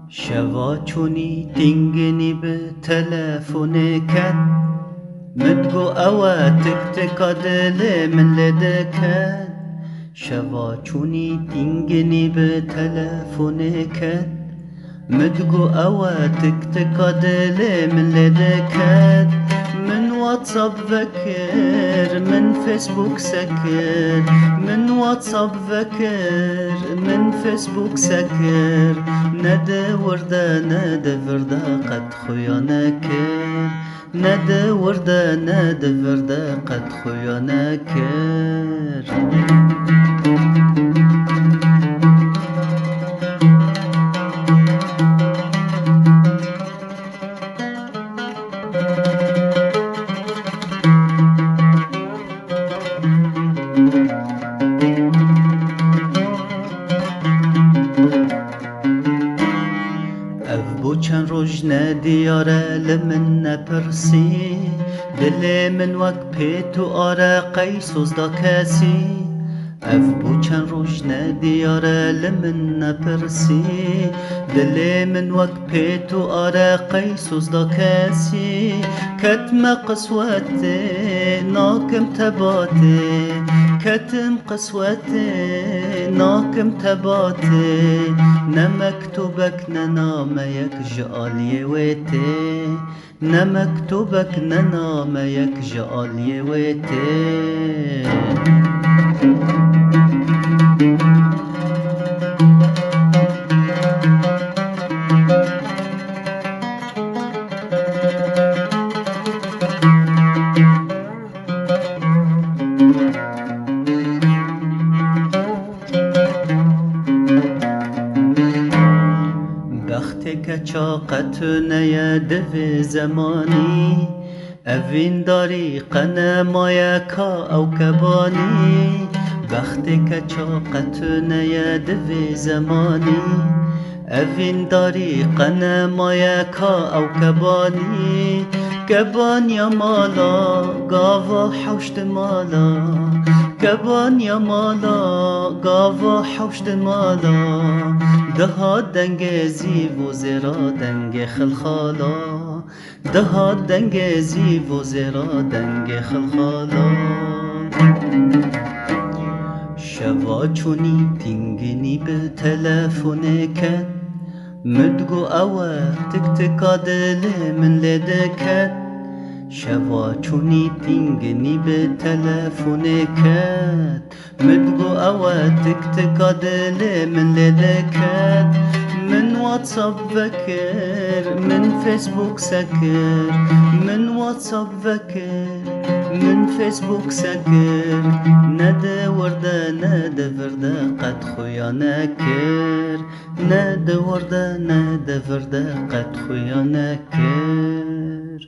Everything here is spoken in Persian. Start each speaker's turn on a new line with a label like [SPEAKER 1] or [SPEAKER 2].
[SPEAKER 1] شوا چونی تینگنی به تلفون کت مدگو اوا تک تکا دل من لدکت شوا چونی تینگنی به تلفون کت مدگو اوا تک تکا دل من لدکت من واتساب فكر من فيسبوك سكر من واتساب فكر من فيسبوك سكر ندى وردة ندى فردة قد خويا نكر ندى وردة ندى فردة قد خويا نكر چند روز ندیاره لمن نپرسی دل من وک پیتو آره قیسوز دا کسی اف بو چند روز ندیاره لمن نپرسی دل من وک پیتو آره قیسوز دا کسی کتم قسوته ناکم تباته کتم قسوته ناکم تباته نمكتوبك نناميك جالي ويتي نمكتوبك نناميك جالي ويتي که چاقت نیده زمانی اوین داری قنمای کا او کبانی وقتی که چاقت نیده زمانی اوین داری قنمای کا او کبانی کبان یا مالا گاوا حوشت مالا کبان یا مالا گاوا حوشت مالا دها دنگ زیو و زرا دنگ خلخالا دها دنگ زیو و زرا دنگ خلخالا شوا چونی تینگنی به تلفون کت مدگو اوا تک تکا دل من لدکت شوا چونی تینگنی به تلفون کت مدگو اوا تک تکا دل من لدکت من واتساب فكر من فيسبوك سكر من واتساب فكر من فيسبوك سكر ندى وردة ندى فردة قد خويا نكر ندى وردة ندى فردة قد خويا نكر